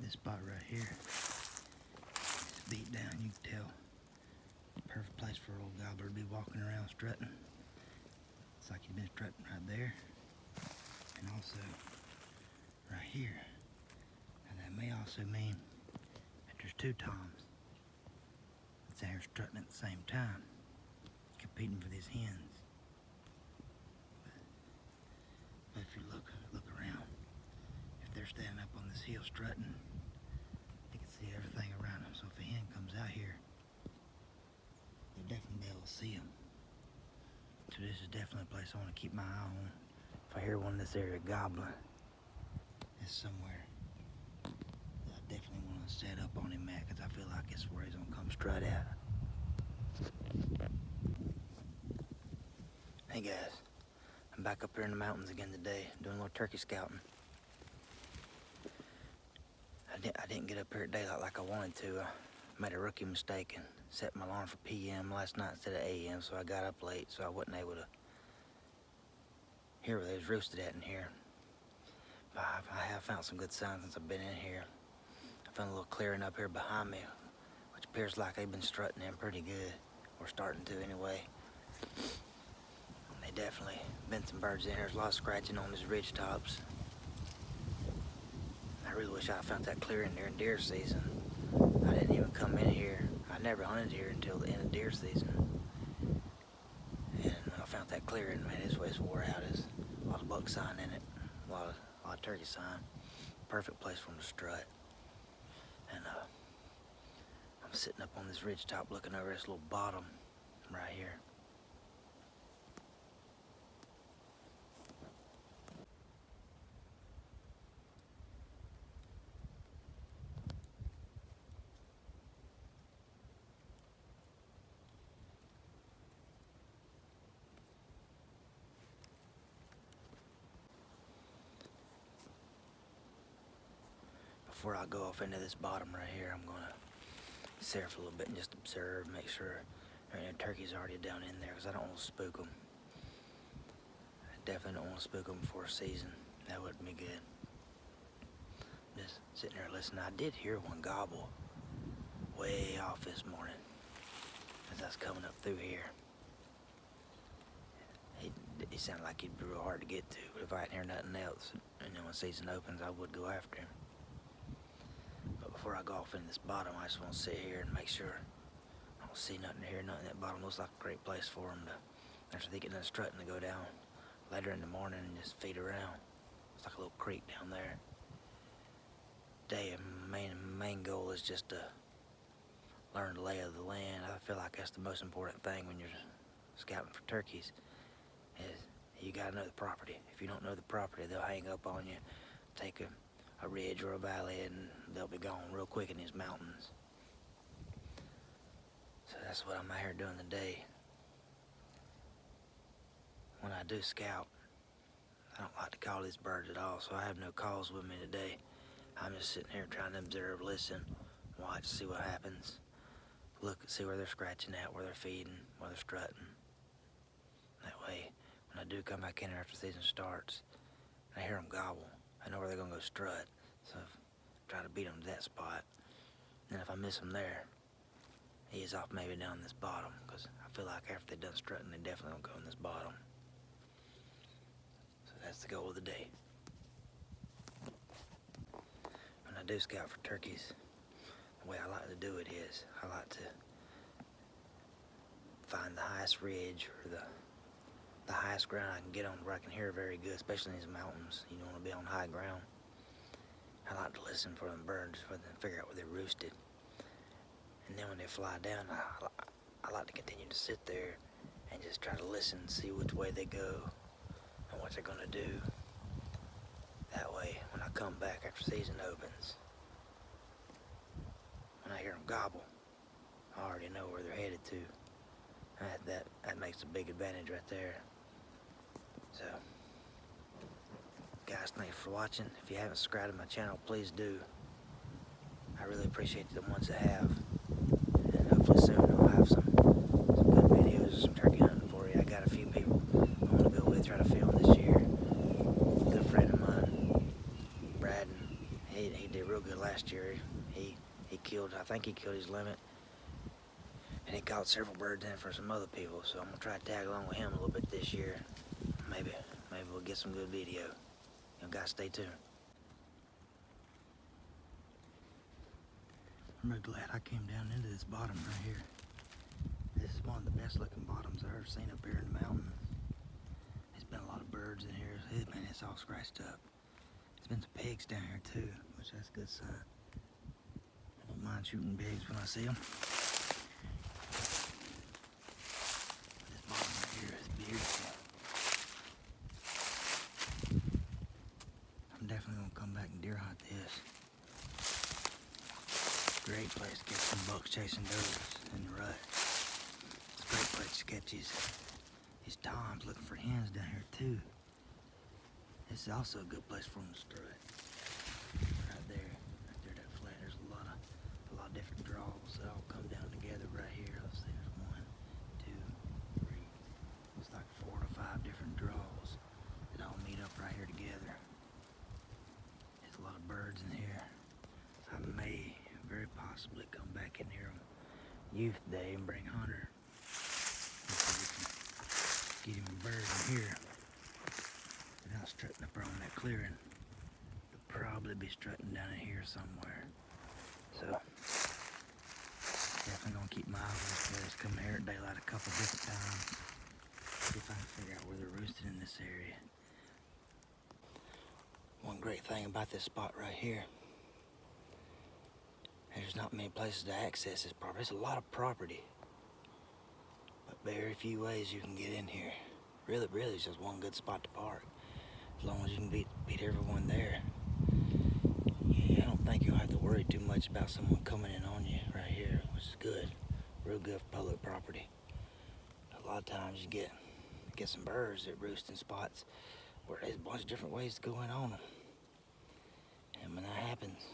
This spot right here is beat down. You can tell, perfect place for an old gobbler to be walking around strutting. It's like he's been strutting right there, and also right here. And that may also mean that there's two toms that's out here strutting at the same time, competing for these hens. But if you look around, if they're standing up on this hill strutting, you can see everything around them. So if a hen comes out here, you'll definitely be able to see them. So this is definitely a place I want to keep my eye on. If I hear one in this area gobbling, it's somewhere that I definitely want to set up on him at, because I feel like it's where he's going to come strut at. Hey guys, I'm back up here in the mountains again today, doing a little turkey scouting. I didn't get up here at daylight like I wanted to. I made a rookie mistake and set my alarm for PM last night instead of AM, so I got up late, so I wasn't able to hear where they was roosted at in here. But I have found some good signs since I've been in here. I found a little clearing up here behind me, which appears like they've been strutting in pretty good, or starting to anyway. They definitely been some birds in here. There's a lot of scratching on these ridge tops. I really wish I found that clearing during deer season. I didn't even come in here. I never hunted here until the end of deer season. And when I found that clearing, man, it's wore out. There's a lot of buck sign in it, a lot of turkey sign. Perfect place for them to strut. And I'm sitting up on this ridge top looking over this little bottom right here. Before I go off into this bottom right here, I'm gonna sit here for a little bit and just observe, make sure there ain't no turkeys already down in there, because I don't want to spook them. I definitely don't want to spook them before season. That wouldn't be good. Just sitting there listening. I did hear one gobble way off this morning as I was coming up through here. He sounded like he'd be real hard to get to, but if I didn't hear nothing else, and then when season opens, I would go after him. But before I go off in this bottom, I just want to sit here and make sure I don't see nothing here, nothing. That bottom looks like a great place for them to, after they get done strutting, to go down later in the morning and just feed around. It's like a little creek down there. Today, main goal is just to learn the lay of the land. I feel like that's the most important thing when you're scouting for turkeys, is you gotta know the property. If you don't know the property, they'll hang up on you, take a ridge or a valley, and they'll be gone real quick in these mountains. So that's what I'm out here doing today. When I do scout, I don't like to call these birds at all, so I have no calls with me today. I'm just sitting here trying to observe, listen, watch, see what happens. Look, see where they're scratching at, where they're feeding, where they're strutting. That way, when I do come back in here after the season starts, and I hear them gobble, I know where they're gonna go strut. So try to beat them to that spot. And if I miss them there, ease off maybe down this bottom, because I feel like after they're done strutting, they definitely don't go in this bottom. So that's the goal of the day. When I do scout for turkeys, the way I like to do it is, I like to find the highest ridge or the highest ground I can get on where I can hear very good, especially in these mountains. You don't want to be on high ground. I like to listen for them birds, for them to figure out where they're roosted. And then when they fly down, I like to continue to sit there and just try to listen and see which way they go and what they're gonna do. That way, when I come back after season opens, when I hear them gobble, I already know where they're headed to. That makes a big advantage right there. So, guys, thanks for watching. If you haven't subscribed to my channel, please do. I really appreciate the ones that have. And hopefully soon I'll have some good videos of some turkey hunting for you. I got a few people I want to go with, try to film this year. A good friend of mine, Brad, he did real good last last year. He killed, I think he killed his limit. And he caught several birds in for some other people, so I'm gonna try to tag along with him a little bit this year. Maybe we'll get some good video. You guys stay tuned. I'm really glad I came down into this bottom right here. This is one of the best looking bottoms I've ever seen up here in the mountain. There's been a lot of birds in here. Man, it's all scratched up. There's been some pigs down here too, which that's a good sign. I don't mind shooting pigs when I see them. This bottom right here is beautiful. I'm definitely gonna come back and deer hunt this. Great place to get some bucks chasing does in the rut. It's a great place to catch these toms looking for hens down here too. This is also a good place for them to strut. Right there, that flat. There's a lot of different draws that all come down together right here. Let's see, there's 1, 2, 3. It's like 4 to 5 different draws that all meet up right here together. There's a lot of birds in here. I may very possibly come back in here on Youth Day and bring Hunter. So we can get him a bird in here. They're not strutting up around that clearing. They'll probably be strutting down in here somewhere. So, definitely gonna keep my eye on this place. Come here at daylight a couple different times. See if I can figure out where they're roosted in this area. One great thing about this spot right here, there's not many places to access this property. It's a lot of property, but very few ways you can get in here. Really, it's just one good spot to park. As long as you can beat everyone there. Yeah, I don't think you'll have to worry too much about someone coming in on you right here, which is good. Real good for public property. A lot of times you get some birds that roost in spots where there's a bunch of different ways to go in on them. And when that happens,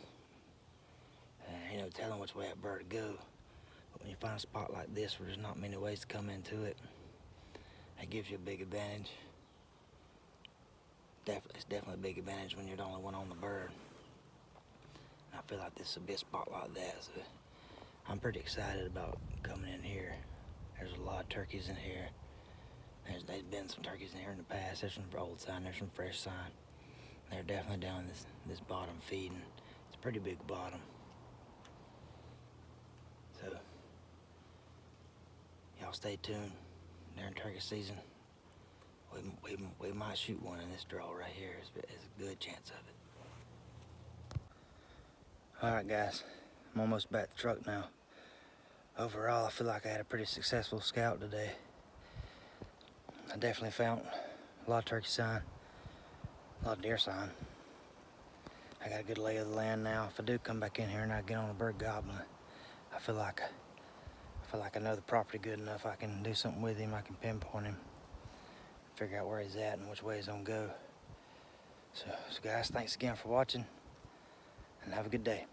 you know, telling which way that bird to go. But when you find a spot like this where there's not many ways to come into it, that gives you a big advantage. It's definitely a big advantage when you're the only one on the bird. And I feel like this will be a spot like that, so I'm pretty excited about coming in here. There's a lot of turkeys in here. There's been some turkeys in here in the past. There's some old sign, there's some fresh sign. They're definitely down this bottom feeding. It's a pretty big bottom. So, y'all stay tuned. During turkey season, we might shoot one in this draw right here. There's a good chance of it. Alright guys, I'm almost back to the truck now. Overall, I feel like I had a pretty successful scout today. I definitely found a lot of turkey sign, a lot of deer sign. I got a good lay of the land now. If I do come back in here and I get on a bird goblin, I feel like I know the property good enough. I can do something with him. I can pinpoint him, figure out where he's at and which way he's gonna go. So guys, thanks again for watching, and have a good day.